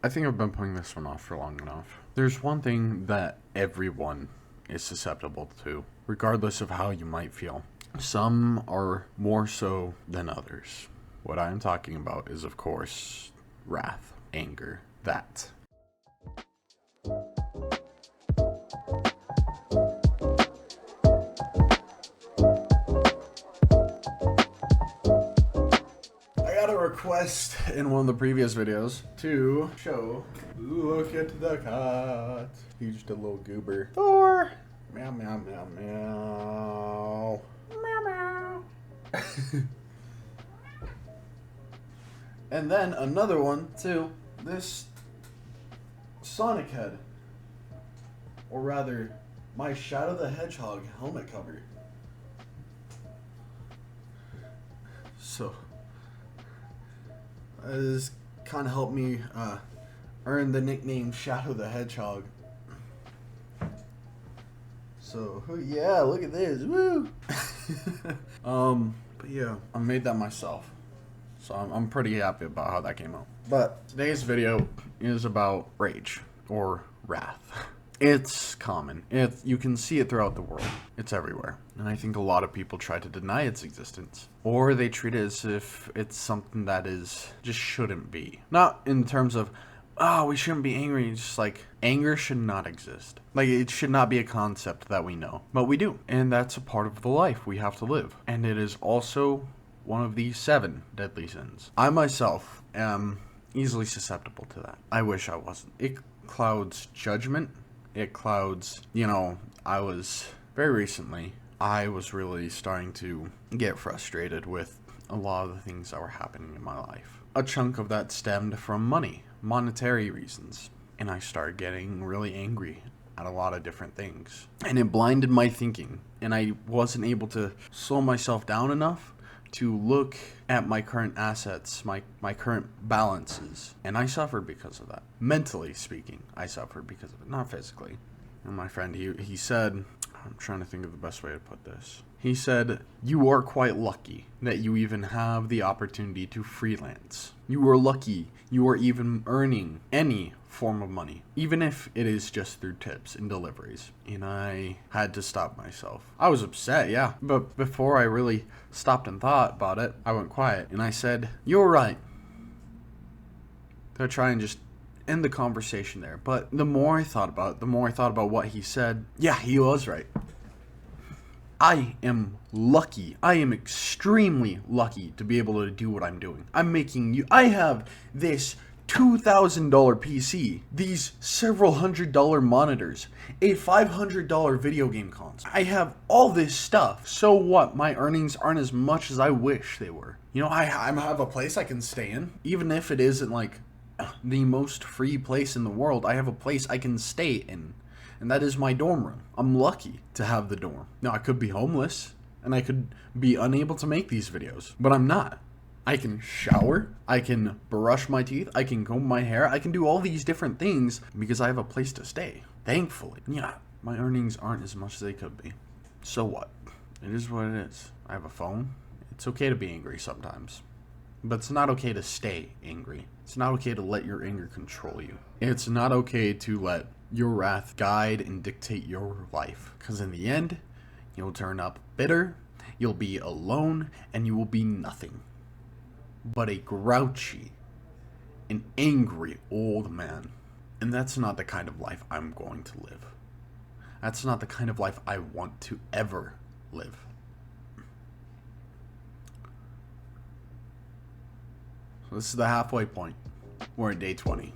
I think I've been putting this one off for long enough. There's one thing that everyone is susceptible to, regardless of how you might feel. Some are more so than others. What I am talking about is, of course, wrath, anger, that. Request in one of the previous videos to show, look at the cat. He's just a little goober. Thor. Meow, meow, meow, meow. Meow, meow. And then another one too. This Sonic head. Or rather, my Shadow the Hedgehog helmet cover. So this kind of helped me earn the nickname Shadow the Hedgehog. So yeah, look at this, woo! But yeah, I made that myself, so I'm pretty happy about how that came out. But today's video is about rage or wrath. It's common. You can see it throughout the world. It's everywhere. And I think a lot of people try to deny its existence. Or they treat it as if it's something that just shouldn't be. Not in terms of, oh, we shouldn't be angry. It's just like, anger should not exist. Like, it should not be a concept that we know. But we do. And that's a part of the life we have to live. And it is also one of the 7 deadly sins. I myself am easily susceptible to that. I wish I wasn't. It clouds judgment. It clouds, I was really starting to get frustrated with a lot of the things that were happening in my life. A chunk of that stemmed from money, monetary reasons. And I started getting really angry at a lot of different things. And it blinded my thinking. And I wasn't able to slow myself down enough to look at my current assets, my current balances. And I suffered because of that. Mentally speaking, I suffered because of it, not physically. And my friend, he said, I'm trying to think of the best way to put this. He said, you are quite lucky that you even have the opportunity to freelance. You are lucky you are even earning any form of money, even if it is just through tips and deliveries. And I had to stop myself. I was upset, yeah. But before I really stopped and thought about it, I went quiet and I said, you're right. To try and just end the conversation there. But the more I thought about it, what he said, yeah, he was right. I am lucky. I am extremely lucky to be able to do what I'm doing. I have this $2,000 PC, these several $100 monitors, a $500 video game console. I have all this stuff. So what? My earnings aren't as much as I wish they were. I have a place I can stay in, even if it isn't like the most free place in the world. I have a place I can stay in. And that is my dorm room. I'm lucky to have the dorm. Now, I could be homeless, and I could be unable to make these videos, but I'm not. I can shower, I can brush my teeth, I can comb my hair, I can do all these different things because I have a place to stay. Thankfully. Yeah, my earnings aren't as much as they could be. So what? It is what it is. I have a phone. It's okay to be angry sometimes. But it's not okay to stay angry. It's not okay to let your anger control you. It's not okay to let your wrath guide and dictate your life. Because in the end, you'll turn up bitter, you'll be alone, and you will be nothing but a grouchy and angry old man. And that's not the kind of life I'm going to live. That's not the kind of life I want to ever live. So this is the halfway point. We're at day 20.